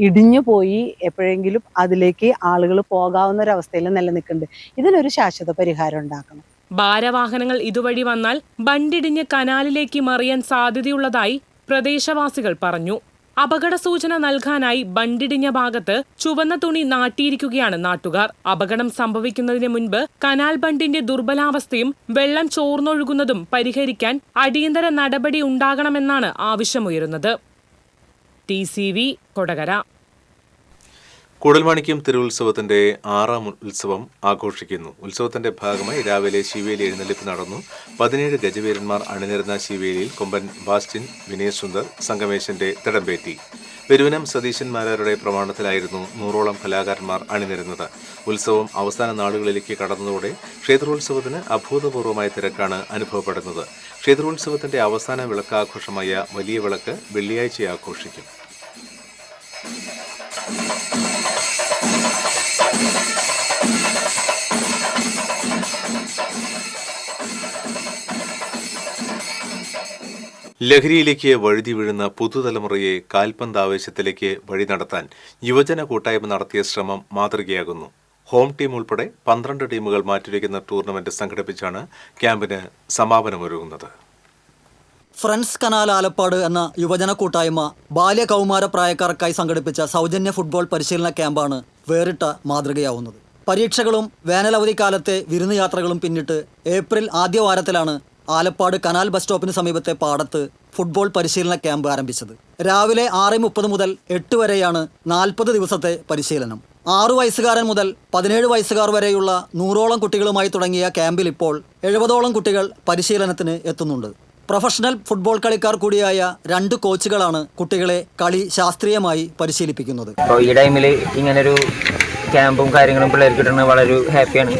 ഇടിഞ്ഞു പോയി എപ്പോഴെങ്കിലും അതിലേക്ക് ആളുകൾ പോകാവുന്ന ഒരവസ്ഥയിൽ നിലനിൽക്കുന്നുണ്ട്. ഇതിനൊരു ശാശ്വത പരിഹാരം ഉണ്ടാക്കണം. ഭാരവാഹനങ്ങൾ ഇതുവഴി വന്നാൽ ബണ്ടിടിഞ്ഞ് കനാലിലേക്ക് മറിയാൻ സാധ്യതയുള്ളതായി പ്രദേശവാസികൾ പറഞ്ഞു. അപകട സൂചന നൽകാനായി ബണ്ടിടിഞ്ഞ ഭാഗത്ത് ചുവന്ന തുണി നാട്ടിയിരിക്കുകയാണ് നാട്ടുകാർ. അപകടം സംഭവിക്കുന്നതിന് മുൻപ് കനാൽ ബണ്ടിന്റെ ദുർബലാവസ്ഥയും വെള്ളം ചോർന്നൊഴുകുന്നതും പരിഹരിക്കാൻ അടിയന്തര നടപടി ഉണ്ടാകണമെന്നാണ് ആവശ്യമുയരുന്നത്. TCV കൊടകര. കൂടൽമാണിക്യം തിരുവുത്സവത്തിന്റെ 6ാം ഉത്സവം ആഘോഷിക്കുന്നു. ഉത്സവത്തിന്റെ ഭാഗമായി രാവിലെ ശിവേലി എഴുന്നള്ളിപ്പ് നടന്നു. 17 ഗജവീരന്മാർ അണിനിരുന്ന ശിവേലിയിൽ കൊമ്പൻ ബാസ്റ്റിൻ, വിനയ് സുന്ദർ, സംഗമേശന്റെ തിടമ്പേറ്റി. പെരുവനം സതീശന്മാരുടെ പ്രമാണത്തിലായിരുന്നു 100ഓളം കലാകാരന്മാർ അണിനിരുന്നത്. ഉത്സവം അവസാന നാളുകളിലേക്ക് കടന്നതോടെ ക്ഷേത്രോത്സവത്തിന് അഭൂതപൂർവമായ തിരക്കാണ് അനുഭവപ്പെടുന്നത്. ക്ഷേത്രോത്സവത്തിന്റെ അവസാന വിളക്കാഘോഷമായ വലിയ വിളക്ക് വെള്ളിയാഴ്ച ആഘോഷിക്കും. ലഹരിയിലേക്ക് വഴുതി വീഴുന്ന പുതുതലമുറയെ കാൽപന്താവേശത്തിലേക്ക് വഴി നടത്താൻ യുവജന കൂട്ടായ്മ നടത്തിയ ശ്രമം മാതൃകയാകുന്നു. ഹോം ടീം ഉൾപ്പെടെ 12 ടീമുകൾ മാറ്റിവെക്കുന്ന ടൂർണമെന്റ് സംഘടിപ്പിച്ചാണ് ക്യാമ്പിന് സമാപനമൊരുങ്ങുന്നത്. ഫ്രണ്ട്സ് കനാൽ ആലപ്പാട് എന്ന യുവജന കൂട്ടായ്മ ബാല്യകൗമാര പ്രായക്കാർക്കായി സംഘടിപ്പിച്ച സൗജന്യ ഫുട്ബോൾ പരിശീലന ക്യാമ്പാണ് വേറിട്ട മാതൃകയാവുന്നത്. പരീക്ഷകളും വേനലവധിക്കാലത്തെ വിരുന്ന് യാത്രകളും പിന്നിട്ട് ഏപ്രിൽ ആദ്യ വാരത്തിലാണ് ആലപ്പാട് കനാൽ ബസ് സ്റ്റോപ്പിന് സമീപത്തെ പാടത്ത് ഫുട്ബോൾ പരിശീലന ക്യാമ്പ് ആരംഭിച്ചത്. രാവിലെ 6:30 മുതൽ 8 വരെയാണ് 40 ദിവസത്തെ പരിശീലനം. 6 വയസ്സുകാരൻ മുതൽ 17 വയസ്സുകാർ വരെയുള്ള 100ഓളം കുട്ടികളുമായി തുടങ്ങിയ ക്യാമ്പിൽ ഇപ്പോൾ 70ഓളം കുട്ടികൾ പരിശീലനത്തിന് എത്തുന്നുണ്ട്. പ്രൊഫഷണൽ ഫുട്ബോൾ കളിക്കാർ കൂടിയായ 2 കോച്ചുകളാണ് കുട്ടികളെ കളി ശാസ്ത്രീയമായി പരിശീലിപ്പിക്കുന്നത്. ഈ ടൈമിൽ ഇങ്ങനൊരു ക്യാമ്പും കാര്യങ്ങളും പിള്ളേർക്ക് കിട്ടുന്നത് വളരെ ഹാപ്പിയാണ്.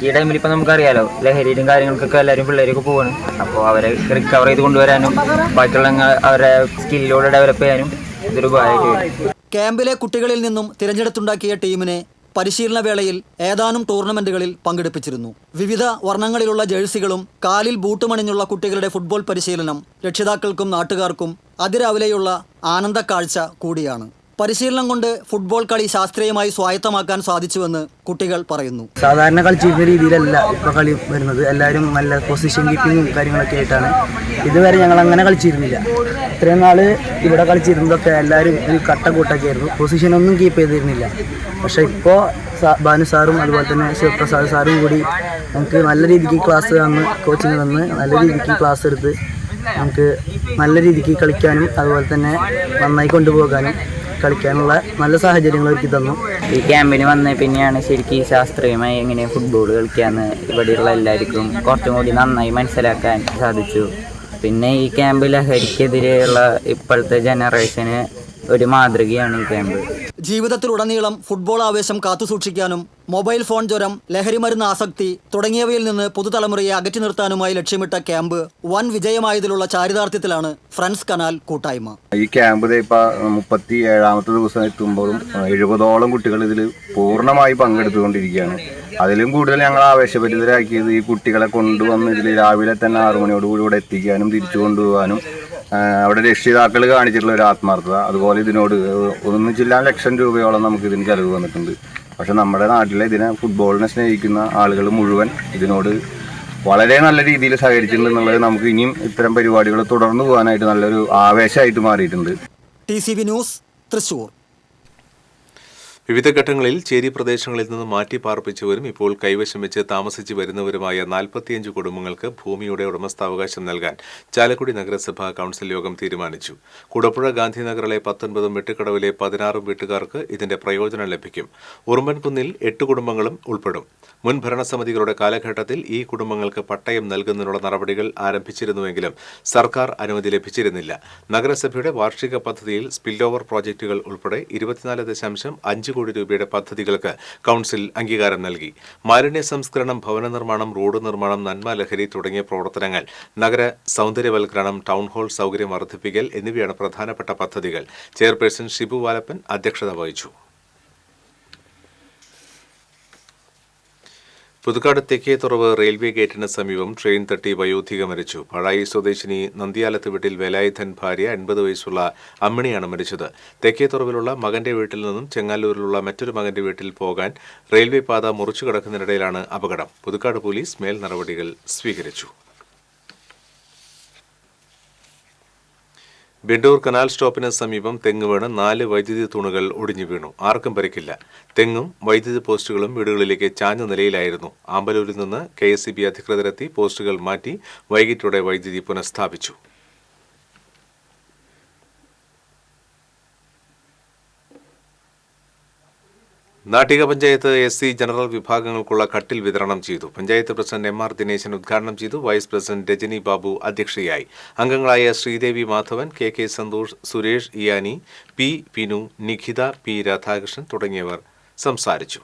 ഈ ടൈമിൽ ഇപ്പം നമുക്കറിയാലോ, ലഹരിയിലും കാര്യങ്ങൾക്കൊക്കെ എല്ലാവരും പിള്ളേരൊക്കെ പോവാണ്. അപ്പോൾ അവരെ റിക്കവർ ചെയ്ത് കൊണ്ടുവരാനും ബാക്കിയുള്ള അവരെ സ്കില്ലോടെ ഡെവലപ്പ് ചെയ്യാനും ഇതൊരു ഉപകാരമായിട്ട്. ക്യാമ്പിലെ കുട്ടികളിൽ നിന്നും തിരഞ്ഞെടുത്തുണ്ടാക്കിയ ടീമിനെ പരിശീലന വേളയിൽ ഏതാനും ടൂർണമെന്റുകളിൽ പങ്കെടുപ്പിച്ചിരുന്നു. വിവിധ വർണ്ണങ്ങളിലുള്ള ജേഴ്സികളും കാലിൽ ബൂട്ടുമണിഞ്ഞുള്ള കുട്ടികളുടെ ഫുട്ബോൾ പരിശീലനം രക്ഷിതാക്കൾക്കും നാട്ടുകാർക്കും അതിരാവിലെയുള്ള ആനന്ദക്കാഴ്ച കൂടിയാണ്. പരിശീലനം കൊണ്ട് ഫുട്ബോൾ കളി ശാസ്ത്രീയമായി സ്വായത്തമാക്കാൻ സാധിച്ചുവെന്ന് കുട്ടികൾ പറയുന്നു. സാധാരണ കളിച്ചിരുന്ന രീതിയിലല്ല ഇപ്പോൾ കളി വരുന്നത്. എല്ലാവരും നല്ല പൊസിഷൻ കീപ്പിങ്ങും കാര്യങ്ങളൊക്കെ ആയിട്ടാണ്. ഇതുവരെ ഞങ്ങൾ അങ്ങനെ കളിച്ചിരുന്നില്ല. ഇത്രയും നാൾ ഇവിടെ കളിച്ചിരുന്നതൊക്കെ എല്ലാവരും ഒരു കട്ടക്കൂട്ടൊക്കെ ആയിരുന്നു. പൊസിഷനൊന്നും കീപ്പ് ചെയ്തിരുന്നില്ല. പക്ഷേ ഇപ്പോൾ ഭാനു സാറും അതുപോലെ തന്നെ ശിവപ്രസാദ് സാറും കൂടി നമുക്ക് നല്ല രീതിക്ക് ക്ലാസ് തന്ന്, കോച്ചിങ് തന്ന് നല്ല രീതിക്ക് ക്ലാസ് എടുത്ത് നമുക്ക് നല്ല രീതിക്ക് കളിക്കാനും അതുപോലെ തന്നെ നന്നായി കൊണ്ടുപോകാനും കളിക്കാനുള്ള നല്ല സാഹചര്യങ്ങൾ ഒരുക്കി തന്നു. ഈ ക്യാമ്പിന് വന്ന പിന്നെയാണ് ശരിക്കും ശാസ്ത്രീയമായി എങ്ങനെ ഫുട്ബോൾ കളിക്കാമെന്ന് ഇവിടെയുള്ള എല്ലാവർക്കും കുറച്ചും കൂടി നന്നായി മനസ്സിലാക്കാൻ സാധിച്ചു. പിന്നെ ഈ ക്യാമ്പ് ലഹരിക്കെതിരെയുള്ള ഇപ്പോഴത്തെ ജനറേഷന് ഒരു മാതൃകയാണ് ഈ ക്യാമ്പ്. ജീവിതത്തിലുടനീളം ഫുട്ബോൾ ആവേശം കാത്തുസൂക്ഷിക്കാനും മൊബൈൽ ഫോൺ ജ്വരം, ലഹരിമരുന്ന് ആസക്തി തുടങ്ങിയവയിൽ നിന്ന് പുതുതലമുറയെ അകറ്റി നിർത്താനുമായി ലക്ഷ്യമിട്ട ക്യാമ്പ് വൻ വിജയമായതിലുള്ള ചാരിതാർത്ഥ്യത്തിലാണ് ഫ്രണ്ട്സ് കനാൽ കൂട്ടായ്മ. ഈ ക്യാമ്പ് ഇപ്പോൾ 37ാമത്തെ ദിവസം എത്തുമ്പോഴും 70ഓളം കുട്ടികൾ ഇതിൽ പൂർണ്ണമായി പങ്കെടുത്തുകൊണ്ടിരിക്കുകയാണ്. അതിലും കൂടുതൽ ഞങ്ങൾ ആവേശഭരിതരാക്കിയത് ഈ കുട്ടികളെ കൊണ്ടുവന്ന് ഇതിൽ രാവിലെ തന്നെ 6 മണിയോടുകൂടി ഇവിടെ എത്തിക്കാനും തിരിച്ചു കൊണ്ടുപോകാനും അവിടെ രക്ഷിതാക്കൾ കാണിച്ചിട്ടുള്ള ഒരു ആത്മാർത്ഥത. അതുപോലെ ഇതിനോട് 1 ലക്ഷം രൂപയോളം നമുക്ക് ഇതിന് ചിലവ് വന്നിട്ടുണ്ട്. പക്ഷെ നമ്മുടെ നാട്ടിലെ ഫുട്ബോളിനെ സ്നേഹിക്കുന്ന ആളുകൾ മുഴുവൻ ഇതിനോട് വളരെ നല്ല രീതിയിൽ സഹകരിച്ചിട്ടുണ്ട് എന്നുള്ളത് നമുക്ക് ഇനിയും ഇത്തരം പരിപാടികൾ തുടർന്നു പോകാനായിട്ട് നല്ലൊരു ആവേശമായിട്ട് മാറിയിട്ടുണ്ട്. TCV news, Thrissur. വിവിധ ഘട്ടങ്ങളിൽ ചേരി പ്രദേശങ്ങളിൽ നിന്ന് മാറ്റി പാർപ്പിച്ചവരും ഇപ്പോൾ കൈവശം വെച്ച് താമസിച്ചു വരുന്നവരുമായ 45 കുടുംബങ്ങൾക്ക് ഭൂമിയുടെ ഉടമസ്ഥാവകാശം നൽകാൻ ചാലക്കുടി നഗരസഭാ കൗൺസിൽ യോഗം തീരുമാനിച്ചു. കുടപ്പുഴ ഗാന്ധിനഗറിലെ 19 വെട്ടിക്കടവിലെ 16 വീട്ടുകാർക്ക് ഇതിന്റെ പ്രയോജനം ലഭിക്കും. ഉറുമ്പൻകുന്നിൽ 8 കുടുംബങ്ങളും ഉൾപ്പെടും. മുൻ ഭരണസമിതികളുടെ കാലഘട്ടത്തിൽ ഈ കുടുംബങ്ങൾക്ക് പട്ടയം നൽകുന്നതിനുള്ള നടപടികൾ ആരംഭിച്ചിരുന്നുവെങ്കിലും സർക്കാർ അനുമതി ലഭിച്ചിരുന്നില്ല. നഗരസഭയുടെ വാർഷിക പദ്ധതിയിൽ സ്പിൽ ഓവർ പ്രോജക്റ്റുകൾ ഉൾപ്പെടെ 24.5 കോടി രൂപയുടെ പദ്ധതികൾക്ക് കൗൺസിൽ അംഗീകാരം നൽകി. മാലിന്യ സംസ്കരണം, ഭവന നിർമ്മാണം, റോഡ് നിർമ്മാണം, നന്മ ലഹരി തുടങ്ങിയ പ്രവർത്തനങ്ങൾ, നഗര സൗന്ദര്യവൽക്കരണം, ടൗൺ ഹാൾ സൗകര്യം വർദ്ധിപ്പിക്കൽ എന്നിവയാണ് പ്രധാനപ്പെട്ട പദ്ധതികൾ. ചെയർപേഴ്സൺ ഷിബു വാലപ്പൻ അധ്യക്ഷത വഹിച്ചു. പുതുക്കാട് തെക്കേത്തുറവ് റെയിൽവേ ഗേറ്റിന് സമീപം ട്രെയിൻ തട്ടി വയോധിക മരിച്ചു. പഴായി സ്വദേശിനി നന്ദിയാലത്ത് വീട്ടിൽ വേലായുധൻ ഭാര്യ 80 വയസ്സുള്ള അമ്മിണിയാണ് മരിച്ചത്. തെക്കേത്തുറവിലുള്ള മകന്റെ വീട്ടിൽ നിന്നും ചെങ്ങാലൂരിലുള്ള മറ്റൊരു മകന്റെ വീട്ടിൽ പോകാൻ റെയിൽവേ പാത മുറിച്ചു കടക്കുന്നതിനിടയിലാണ് അപകടം. പുതുക്കാട് പോലീസ് മേൽ നടപടികൾ സ്വീകരിച്ചു. ബെണ്ടൂർ കനാൽ സ്റ്റോപ്പിന് സമീപം തെങ്ങ് വീണ് 4 വൈദ്യുതി തൂണുകൾ ഒടിഞ്ഞു വീണു. ആർക്കും പരിക്കില്ല. തെങ്ങും വൈദ്യുതി പോസ്റ്റുകളും വീടുകളിലേക്ക് ചാഞ്ഞ നിലയിലായിരുന്നു. ആമ്പലൂരിൽ നിന്ന് KSEB അധികൃതരെത്തി പോസ്റ്റുകൾ മാറ്റി വൈകിട്ടോടെ വൈദ്യുതി പുനഃസ്ഥാപിച്ചു. നാട്ടിക പഞ്ചായത്ത് SC ജനറൽ വിഭാഗങ്ങൾക്കുള്ള കട്ടിൽ വിതരണം ചെയ്തു. പഞ്ചായത്ത് പ്രസിഡന്റ് MR ദിനേശൻ ഉദ്ഘാടനം ചെയ്തു. വൈസ് പ്രസിഡന്റ് രജനി ബാബു അധ്യക്ഷയായി. അംഗങ്ങളായ Sridevi Madhavan, KK Santhosh, Suresh ഇയാനി, P Vinu, Nikhita, P Radhakrishnan തുടങ്ങിയവർ സംസാരിച്ചു.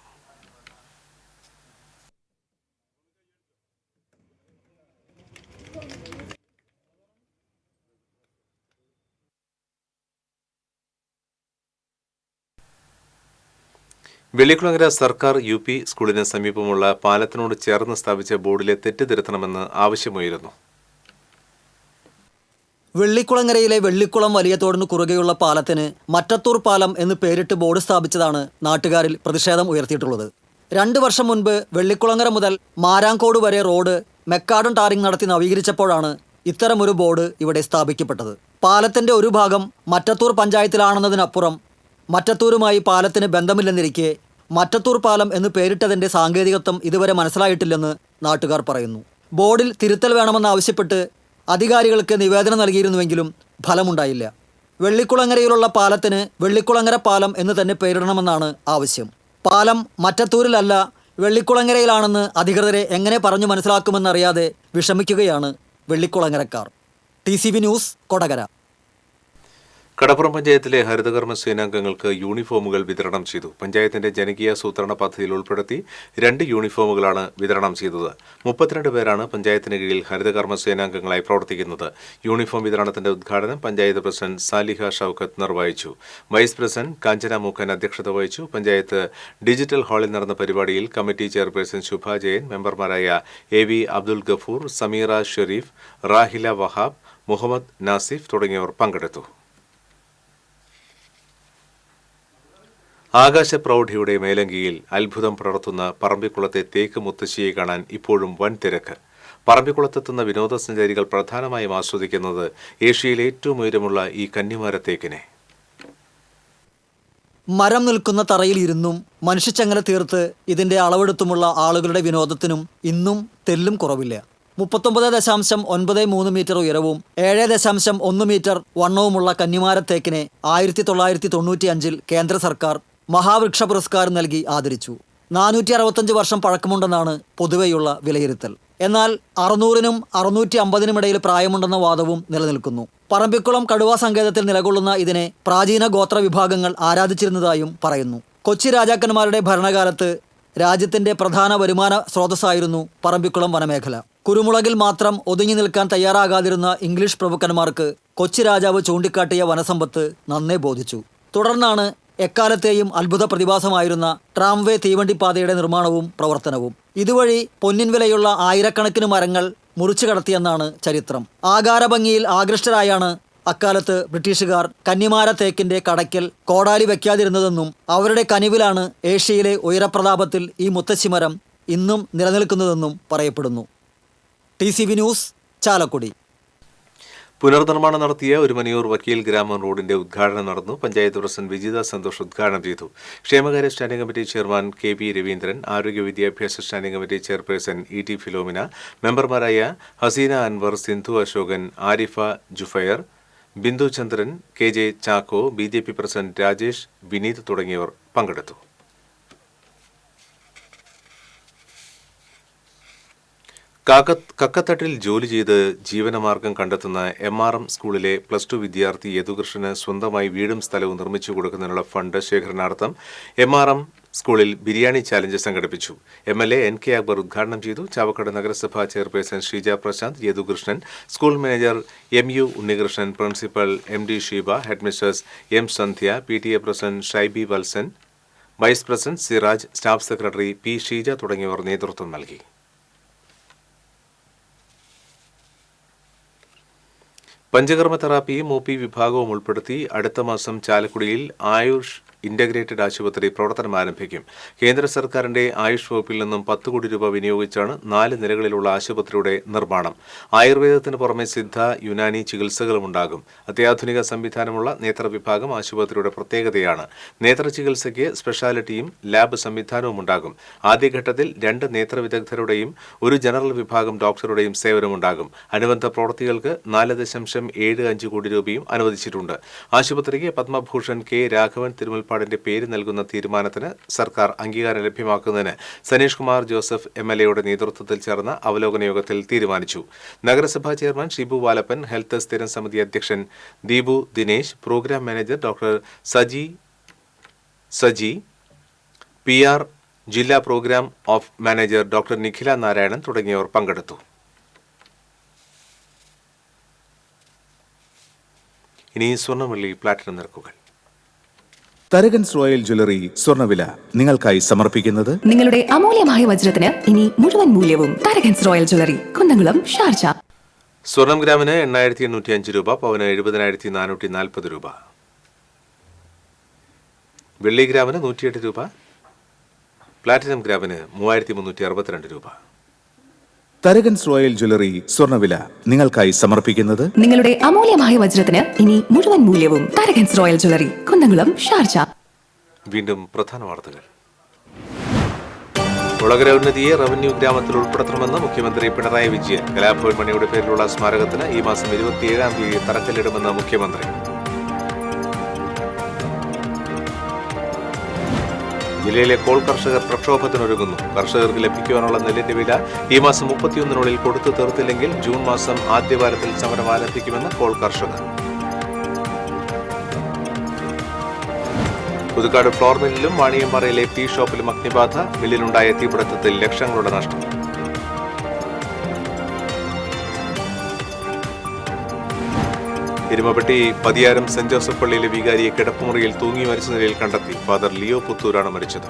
വെള്ളിക്കുളങ്ങര സർക്കാർ UP സ്കൂളിന് സമീപമുള്ള പാലത്തിനോട് ചേർന്ന് സ്ഥാപിച്ച ബോർഡിലെ തെറ്റ് തിരുത്തണമെന്ന് ആവശ്യമുയരുന്നു. വെള്ളിക്കുളങ്ങരയിലെ വെള്ളിക്കുളം വലിയ തോടിന് കുറുകെയുള്ള പാലത്തിന് മറ്റത്തൂർ പാലം എന്ന് പേരിട്ട് ബോർഡ് സ്ഥാപിച്ചതാണ് നാട്ടുകാരിൽ പ്രതിഷേധം ഉയർത്തിയിട്ടുള്ളത്. 2 വർഷം മുൻപ് വെള്ളിക്കുളങ്ങര മുതൽ മാരാങ്കോട് വരെ റോഡ് മെക്കാഡൺ ടാറിംഗ് നടത്തി നവീകരിച്ചപ്പോഴാണ് ഇത്തരമൊരു ബോർഡ് ഇവിടെ സ്ഥാപിക്കപ്പെട്ടത്. പാലത്തിന്റെ ഒരു ഭാഗം മറ്റത്തൂർ പഞ്ചായത്തിലാണെന്നതിനപ്പുറം മറ്റത്തൂരുമായി പാലത്തിന് ബന്ധമില്ലെന്നിരിക്കെ മറ്റത്തൂർ പാലം എന്ന് പേരിട്ടതിന്റെ സാങ്കേതികത്വം ഇതുവരെ മനസ്സിലായിട്ടില്ലെന്ന് നാട്ടുകാർ പറയുന്നു. ബോർഡിൽ തിരുത്തൽ വേണമെന്നാവശ്യപ്പെട്ട് അധികാരികൾക്ക് നിവേദനം നൽകിയിരുന്നുവെങ്കിലും ഫലമുണ്ടായില്ല. വെള്ളിക്കുളങ്ങരയിലുള്ള പാലത്തിന് വെള്ളിക്കുളങ്ങര പാലം എന്ന് തന്നെ പേരിടണമെന്നാണ് ആവശ്യം. പാലം മറ്റത്തൂരിലല്ല വെള്ളിക്കുളങ്ങരയിലാണെന്ന് അധികൃതരെ എങ്ങനെ പറഞ്ഞു മനസ്സിലാക്കുമെന്നറിയാതെ വിഷമിക്കുകയാണ് വെള്ളിക്കുളങ്ങരക്കാർ. TCB news, Kodakara. കടപ്പുറം പഞ്ചായത്തിലെ ഹരിതകർമ്മ സേനാംഗങ്ങൾക്ക് യൂണിഫോമുകൾ വിതരണം ചെയ്തു. പഞ്ചായത്തിന്റെ ജനകീയാസൂത്രണ പദ്ധതിയിൽ ഉൾപ്പെടുത്തി 2 യൂണിഫോമുകളാണ് വിതരണം ചെയ്തത്. 32 പേരാണ് പഞ്ചായത്തിന് കീഴിൽ ഹരിതകർമ്മ സേനാംഗങ്ങളായി പ്രവർത്തിക്കുന്നത്. യൂണിഫോം വിതരണത്തിന്റെ ഉദ്ഘാടനം പഞ്ചായത്ത് പ്രസിഡന്റ് സാലിഹ ഷൌക്കത്ത് നിർവഹിച്ചു. വൈസ് പ്രസിഡന്റ് കാഞ്ചന മൂക്കൻ അധ്യക്ഷത വഹിച്ചു. പഞ്ചായത്ത് ഡിജിറ്റൽ ഹാളിൽ നടന്ന പരിപാടിയിൽ കമ്മിറ്റി ചെയർപേഴ്സൺ ശുഭ ജയൻ, മെമ്പർമാരായ AV അബ്ദുൽ ഗഫൂർ, സമീറ ഷെരീഫ്, റാഹില വഹാബ്, മുഹമ്മദ് നാസിഫ് തുടങ്ങിയവർ പങ്കെടുത്തു. ആകാശപ്രൗഢിയുടെ മേലങ്കിയിൽ അത്ഭുതം പടർത്തുന്ന പറമ്പിക്കുളത്തെ തേക്ക് മുത്തശ്ശിയെ കാണാൻ ഇപ്പോഴും വൻ തിരക്ക്. പറമ്പിക്കുളത്തെത്തുന്ന വിനോദസഞ്ചാരികൾ പ്രധാനമായും ആസ്വദിക്കുന്നത് ഏഷ്യയിലെ ഏറ്റവും ഉയരമുള്ള ഈ കന്നിമാരത്തേക്കിനെ. മരം നിൽക്കുന്ന തറയിൽ ഇരുന്നും മനുഷ്യച്ചങ്ങല തീർത്ത് ഇതിന്റെ അളവെടുത്തുമുള്ള ആളുകളുടെ വിനോദത്തിനും ഇന്നും തെല്ലും കുറവില്ല. 39.93 മീറ്റർ ഉയരവും 7.1 മീറ്റർ വണ്ണവുമുള്ള കന്നിമാരത്തേക്കിനെ 1995 കേന്ദ്ര സർക്കാർ മഹാവൃക്ഷ പുരസ്കാരം നൽകി ആദരിച്ചു. 465 വർഷം പഴക്കമുണ്ടെന്നാണ് പൊതുവെയുള്ള വിലയിരുത്തൽ. എന്നാൽ 600-നും 650-നും ഇടയിൽ പ്രായമുണ്ടെന്ന വാദവും നിലനിൽക്കുന്നു. പറമ്പിക്കുളം കടുവാ സങ്കേതത്തിൽ നിലകൊള്ളുന്ന ഇതിനെ പ്രാചീന ഗോത്ര വിഭാഗങ്ങൾ ആരാധിച്ചിരുന്നതായും പറയുന്നു. കൊച്ചി രാജാക്കന്മാരുടെ ഭരണകാലത്ത് രാജ്യത്തിന്റെ പ്രധാന വരുമാന സ്രോതസ്സായിരുന്നു പറമ്പിക്കുളം വനമേഖല. കുരുമുളകിൽ മാത്രം ഒതുങ്ങി നിൽക്കാൻ തയ്യാറാകാതിരുന്ന ഇംഗ്ലീഷ് പ്രഭുക്കന്മാർക്ക് കൊച്ചി രാജാവ് ചൂണ്ടിക്കാട്ടിയ വനസമ്പത്ത് നന്നേ ബോധിച്ചു. തുടർന്നാണ് എക്കാലത്തെയും അത്ഭുത പ്രതിഭാസമായിരുന്ന ട്രാംവേ തീവണ്ടിപ്പാതയുടെ നിർമ്മാണവും പ്രവർത്തനവും. ഇതുവഴി പൊന്നിൻ വിലയുള്ള ആയിരക്കണക്കിന് മരങ്ങൾ മുറിച്ചു കടത്തിയെന്നാണ് ചരിത്രം. ആകാരഭംഗിയിൽ ആകൃഷ്ടരായാണ് അക്കാലത്ത് ബ്രിട്ടീഷുകാർ കന്നിമാര തേക്കിന്റെ കടയ്ക്കൽ കോടാലി വയ്ക്കാതിരുന്നതെന്നും അവരുടെ കനിവിലാണ് ഏഷ്യയിലെ ഉയരപ്രതാപത്തിൽ ഈ മുത്തശ്ശിമരം ഇന്നും നിലനിൽക്കുന്നതെന്നും പറയപ്പെടുന്നു. TCB news, Chalakudy. പുനർനിർമ്മാണം നടത്തിയ ഒരുമനിയൂർ വക്കീൽ ഗ്രാമം റോഡിന്റെ ഉദ്ഘാടനം നടന്നു. പഞ്ചായത്ത് പ്രസിഡന്റ് വിജിത സന്തോഷ് ഉദ്ഘാടനം ചെയ്തു. ക്ഷേമകാര്യ standing committee chairman KP Raveendran, ആരോഗ്യ വിദ്യാഭ്യാസ standing committee chairperson ET Philomina, മെമ്പർമാരായ Haseena Anwar, Sindhu Ashokan, Arifa Jufair, Bindu Chandran, KJ Chacko, BJP president Rajesh, Vineeth തുടങ്ങിയവർ പങ്കെടുത്തു. കക്കത്തട്ടിൽ ജോലി ചെയ്ത് ജീവനമാർഗം കണ്ടെത്തുന്ന MRM സ്കൂളിലെ +2 വിദ്യാർത്ഥി യദുകൃഷ്ണന് സ്വന്തമായി വീടും സ്ഥലവും നിർമ്മിച്ചു കൊടുക്കുന്നതിനുള്ള ഫണ്ട് ശേഖരണാർത്ഥം MRM സ്കൂളിൽ ബിരിയാണി ചാലഞ്ച് സംഘടിപ്പിച്ചു. MLA NK അക്ബർ ഉദ്ഘാടനം ചെയ്തു. ചാവക്കാട് നഗരസഭാ chairperson Sheeja Prashanth, Yadukrishnan, school manager MU Unnikrishnan, principal MD Sheeba, headmistress M Sandhya, PTA president Shaibi Valsan, vice president Siraj, staff secretary P Sheeja തുടങ്ങിയവർ നേതൃത്വം നൽകി. പഞ്ചകർമ്മ തെറാപ്പിയും OP വിഭാഗവും ഉൾപ്പെടുത്തി അടുത്ത മാസം ചാലക്കുടിയിൽ ആയുഷ് ഇന്റഗ്രേറ്റഡ് ആശുപത്രി പ്രവർത്തനം ആരംഭിക്കും. കേന്ദ്ര സർക്കാരിന്റെ ആയുഷ് വകുപ്പിൽ നിന്നും 10 കോടി രൂപ വിനിയോഗിച്ചാണ് 4 നിലകളിലുള്ള ആശുപത്രിയുടെ നിർമ്മാണം. ആയുർവേദത്തിന് പുറമെ സിദ്ധ, യുനാനി ചികിത്സകളും ഉണ്ടാകും. അത്യാധുനിക സംവിധാനമുള്ള നേത്രവിഭാഗം ആശുപത്രിയുടെ പ്രത്യേകതയാണ്. നേത്രചികിത്സയ്ക്ക് സ്പെഷ്യാലിറ്റിയും ലാബ് സംവിധാനവും ഉണ്ടാകും. ആദ്യഘട്ടത്തിൽ 2 നേത്രവിദഗ്ധരുടെയും 1 ജനറൽ വിഭാഗം ഡോക്ടറുടെയും സേവനമുണ്ടാകും. അനുബന്ധ പ്രവൃത്തികൾക്ക് 4.75 കോടി രൂപയും അനുവദിച്ചിട്ടുണ്ട്. ആശുപത്രിക്ക് പത്മഭൂഷൺ K രാഘവൻ തിരുമുൽപ്പാടിന്റെ പേര് നൽകുന്ന തീരുമാനത്തിന് സർക്കാർ അംഗീകാരം ലഭ്യമാക്കുന്നതിന് സനീഷ് കുമാർ ജോസഫ് MLAയുടെ നേതൃത്വത്തിൽ ചേർന്ന അവലോകന യോഗത്തിൽ തീരുമാനിച്ചു. നഗരസഭാ ചെയർമാൻ ഷിബു വാലപ്പൻ, ഹെൽത്ത് സ്ഥിരം സമിതി അധ്യക്ഷൻ Deepu Dinesh, programme manager doctor Saji, PR ജില്ലാ programme of manager doctor Nikhila Narayanan തുടങ്ങിയവർ പങ്കെടുത്തു. ഇനി സ്വർണ്ണവെള്ളി പ്ലാറ്റിനം നിരക്കുകൾ. തരകൻസ് റോയൽ ജ്വല്ലറി സ്വർണ്ണവില നിങ്ങൾക്കായി സമർപ്പിക്കുന്നത് നിങ്ങളുടെ അമൂല്യമായ വജ്രത്തിന് ഇനി മുഴുവൻ മൂല്യവും Tharakans royal jewellery, Kunnamkulam, Sharjah. സ്വർണം ഗ്രാമിന് 8,805 രൂപ, പവന് 70,440 രൂപ. വെള്ളി ഗ്രാമിന് 108 രൂപ, പ്ലാറ്റിനം ഗ്രാമിന് 3,362 രൂപ. തരകൻസ് റോയൽ ജ്വല്ലറി സ്വർണ്ണവില നിങ്ങൾക്കായി സമർപ്പിക്കുന്നത് നിങ്ങളുടെ അമൂല്യമായ വജ്രത്തിന് ഇനി മുഴുവൻ മൂല്യവും Tharakans royal jewellery, Kunnamkulam, Sharjah. വീണ്ടും പ്രധാന വാർത്തകൾ. ഒളകര ഉന്നതിയെ റവന്യൂ ഗ്രാമത്തിൽ ഉൾപ്പെടുത്തണമെന്ന് മുഖ്യമന്ത്രി പിണറായി വിജയൻ. കലാഭവൻ മണിയുടെ പേരിലുള്ള സ്മാരകത്തിന് ഈ മാസം 27-ാം തീയതി തറക്കല്ലിടുമെന്ന് മുഖ്യമന്ത്രി. ജില്ലയിലെ കോൾ കർഷകർ പ്രക്ഷോഭത്തിനൊരുങ്ങുന്നു. കർഷകർക്ക് ലഭിക്കുവാനുള്ള നെല്ലിന്റെ വില ഈ മാസം 31-നുള്ളിൽ കൊടുത്തു തീർത്തില്ലെങ്കിൽ ജൂൺ മാസം ആദ്യവാരത്തിൽ സമരം ആരംഭിക്കുമെന്ന് കോൾ കർഷകർ. പുതുക്കാട് ഫ്ലോർ മില്ലിലും വാണിയമ്പാറയിലെ ടീ ഷോപ്പിലും അഗ്നിബാധ. മില്ലിലുണ്ടായ തീപിടുത്തത്തിൽ ലക്ഷങ്ങളുടെ നഷ്ടം. എരുമപ്പെട്ടി പതിയാരം സെന്റ് ജോസഫ് പള്ളിയിലെ വികാരിയെ കിടപ്പുമുറിയിൽ തൂങ്ങി മരിച്ച നിലയിൽ കണ്ടെത്തി. ഫാദർ ലിയോ പുത്തൂരാണ് മരിച്ചത്.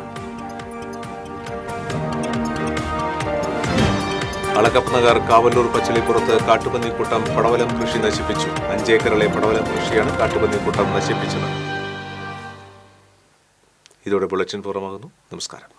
അളക്കപ്പനഗർ കാവല്ലൂർ പച്ചളിപ്പുറത്ത് കാട്ടുപന്നിക്കൂട്ടം പടവലം കൃഷി നശിപ്പിച്ചു. 5 ഏക്കറിലെ പടവലം കൃഷിയാണ് കാട്ടുപന്നിക്കൂട്ടം നശിപ്പിച്ചത്. ഇതോടെ ബുള്ളറ്റിൻ പൂർണ്ണമാകുന്നു. നമസ്കാരം.